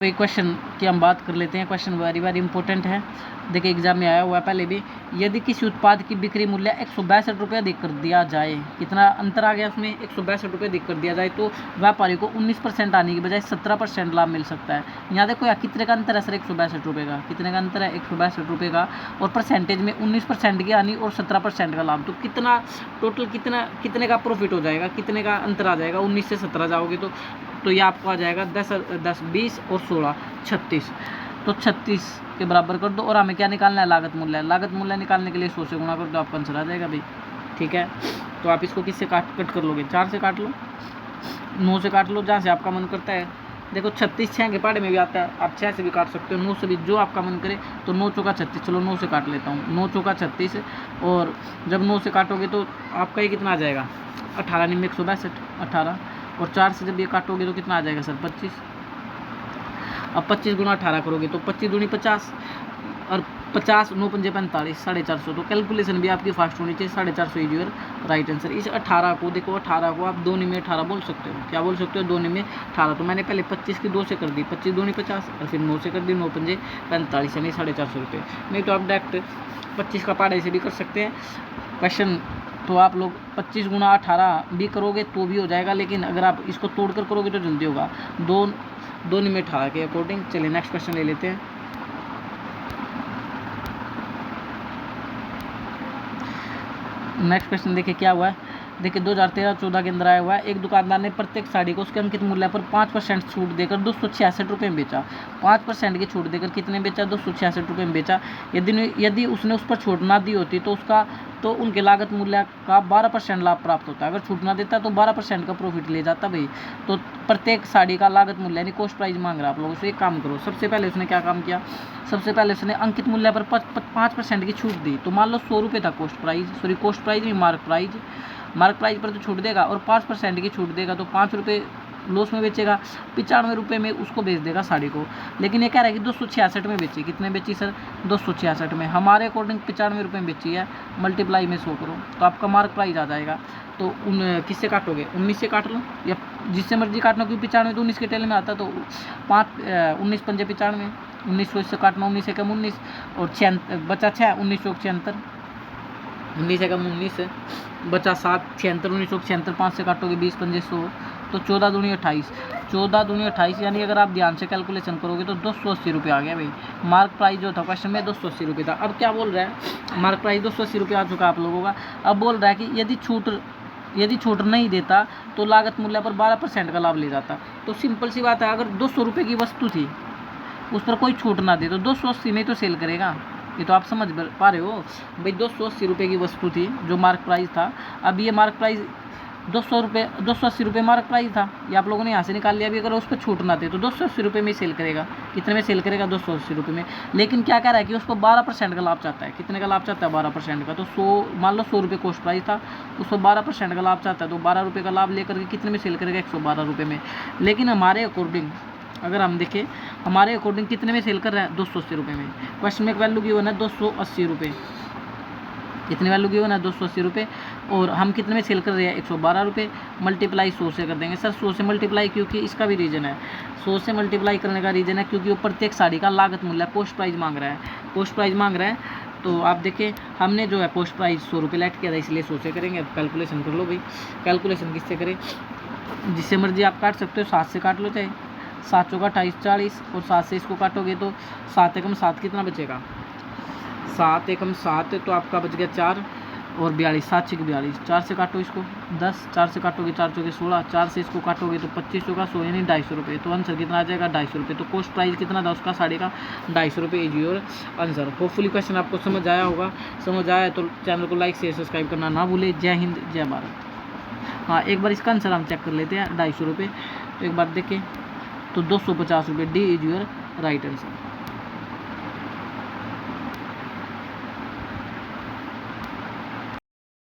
तो एक क्वेश्चन की हम बात कर लेते हैं। क्वेश्चन वेरी वेरी इंपॉर्टेंट है। देखिए एग्जाम में आया हुआ है पहले भी। यदि किसी उत्पाद की बिक्री मूल्य 162 रुपये अधिक कर दिया जाए, कितना अंतर आ गया उसमें, 162 रुपये अधिक कर दिया जाए तो व्यापारी को 19% आने की बजाय 17% लाभ मिल सकता है। यहाँ देखो यार कितने का अंतर है सर, 162 रुपये का। कितने का अंतर है, 162 रुपये का। और परसेंटेज में 19% की हानि और 17% का लाभ, तो कितना टोटल कितने का प्रॉफिट हो जाएगा, कितने का अंतर आ जाएगा। 19 से 17 जाओगे तो ये आपको आ जाएगा 10, 20 और 16, 36। तो 36 के बराबर कर दो। और हमें क्या निकालना है, लागत मूल्य। लागत मूल्य निकालने के लिए 100 से गुणा कर दो, आपका आंसर आ जाएगा भाई। ठीक है, तो आप इसको किससे कट कर लोगे, 4 से काट लो, 9 से काट लो, जहाँ से आपका मन करता है। देखो 36 6 के पहाड़े में भी आता है, आप 6 से भी काट सकते हो, 9 से भी, जो आपका मन करे। तो 9 चौका 36, चलो 9 से काट लेता हूँ। 9 चौका 36, और जब 9 से काटोगे तो आपका ये कितना आ जाएगा, 18 निम्न 162, 18। और 4 से जब ये काटोगे तो कितना आ जाएगा सर, 25। अब 25 गुना 18 करोगे तो 25 दूनी 50, और 50 9 पंजे 45, 450। तो कैलकुलेशन भी आपकी फास्ट होनी चाहिए। 450 इज योर राइट आंसर। इस 18 को देखो, 18 को आप 2 में 18 बोल सकते हो। क्या बोल सकते हो, 2 में 18। तो मैंने पहले 25 की 2 से कर दी, 25 दूनी 50, और फिर 9 से कर दी, 9 पंजे 45, यानी 450 रुपये। नहीं तो आप डायरेक्ट 25 का पहाड़े से भी कर सकते हैं क्वेश्चन। तो आप लोग 25 गुना 18 भी करोगे तो भी हो जाएगा, लेकिन अगर आप इसको तोड़कर करोगे तो जल्दी होगा। 2 में 18 के अकॉर्डिंग। चलिए नेक्स्ट क्वेश्चन ले लेते हैं। नेक्स्ट क्वेश्चन देखिए क्या हुआ है। देखिए 2013-14 के अंदर आया हुआ है। एक दुकानदार ने प्रत्येक साड़ी को उसके अंकित मूल्य पर 5% छूट देकर 266 रुपये में बेचा। 5% की छूट देकर कितने बेचा, 266 रुपये में बेचा। यदि उसने उस पर छूट ना दी होती तो उनके लागत मूल्य का 12% लाभ प्राप्त होता है। अगर छूट ना देता तो 12% का प्रॉफिट ले जाता भाई। तो प्रत्येक साड़ी का लागत मूल्य यानी कॉस्ट प्राइस मांग रहा है आप लोगों से। एक काम करो, सबसे पहले उसने क्या काम किया, सबसे पहले उसने अंकित मूल्य पर 5% की छूट दी। तो मान लो 100 रुपये था कॉस्ट प्राइस नहीं, मार्क प्राइस पर तो छूट देगा, और 5% की छूट देगा तो 5 रुपये लॉस में बेचेगा। 95 रुपये में उसको बेच देगा साड़ी को। लेकिन ये कह रहा है कि 266 में बेची। कितने बेची सर, 266 में। हमारे अकॉर्डिंग 95 रुपये में बेची है, मल्टीप्लाई में 100 करो तो आपका मार्क प्राइस आ जाएगा। तो किससे काटोगे, 19 से काट लो, या जिससे मर्जी काटना, क्योंकि 95 तो 19 के टेल में आता। तो 19 पंजे 95, 1900 इससे काटना, 19 से कम 19, और 6 बचा 6, 1976, 19 से कम 19 है, बचा 7, 76, 1976, 5 से काटोगे 20 पंजे 100, तो 14 दूनी 28, 14 दूनी 28, यानी अगर आप ध्यान से कैलकुलेशन करोगे तो 280 रुपये आ गया भाई। मार्क प्राइस जो था क्वेश्चन में 280 रुपये था। अब क्या बोल रहा है, मार्क प्राइस 280 रुपये आ चुका आप लोगों का। अब बोल रहा है कि यदि छूट नहीं देता तो लागत मूल्य पर 12% का लाभ ले जाता। तो सिंपल सी बात है, अगर 200 रुपये की वस्तु थी, उस पर कोई छूट ना दे तो 280 में तो सेल करेगा। ये तो आप समझ पा रहे हो भाई। 280 रुपये की वस्तु थी जो मार्क प्राइस था। अब ये मार्क प्राइस 280 रुपये मार्क प्राइस था, ये आप लोगों ने यहाँ से निकाल लिया। अभी अगर उस पर छूट ना दे तो 280 रुपये में सेल करेगा। कितने में सेल करेगा, 280 रुपये में। लेकिन क्या कह रहा है कि उसको 12% का लाभ चाहता है। कितने का लाभ चाहता है, 12% का। तो 100 मान लो 100 रुपये कॉस्ट प्राइस था, उसको 12% का लाभ चाहता है, तो 12 रुपये का लाभ लेकर के कितने में सेल करेगा, 112 रुपये में। लेकिन हमारे अकॉर्डिंग अगर हम देखें, हमारे अकॉर्डिंग कितने में सेल कर रहे हैं, 280 रुपये में। क्वेश्चन में एक वैल्यू गिवन है 280 रुपये। कितने वैल्यू गिवन है, 280 रुपये, और हम कितने में सेल कर रहे हैं, 112 रुपये। मल्टीप्लाई 100 से कर देंगे सर, 100 से मल्टीप्लाई, क्योंकि इसका भी रीज़न है। 100 से मल्टीप्लाई करने का रीज़न है क्योंकि वो प्रत्येक साड़ी का लागत मूल्य कॉस्ट प्राइस मांग रहा है। तो आप देखें, हमने जो है कॉस्ट प्राइस 100 रुपये लेट किया था, इसलिए 100 से करेंगे। अब कैलकुलेशन कर लो भाई। कैलकुलेशन किससे करें, जिससे मर्जी आप काट सकते हो। 7 से काट लो, चाहे 7 चौका 28, 40, और 7 से इसको काटोगे तो 7 एकम 7 कितना बचेगा, 7 एकम 7, तो आपका बच गया 4 और 42, 7 6 42। 4 से काटो इसको 10, 4 से काटोगे 4 चौके 16, 4 से इसको काटोगे तो 25 चौका 100, यानी 250 रुपये। तो आंसर कितना आ जाएगा, 250 रुपये। तो कॉस्ट प्राइस कितना था उसका, साड़ी का, 250 रुपये is your answer. Hopefully question आपको समझ आया होगा। समझ आया तो चैनल को लाइक शेयर सब्सक्राइब करना ना भूले। जय हिंद, जय भारत। हाँ, एक बार इसका आंसर हम चेक कर लेते हैं, 250 रुपये। तो एक बार देखें तो 250 रुपये, D is your right answer.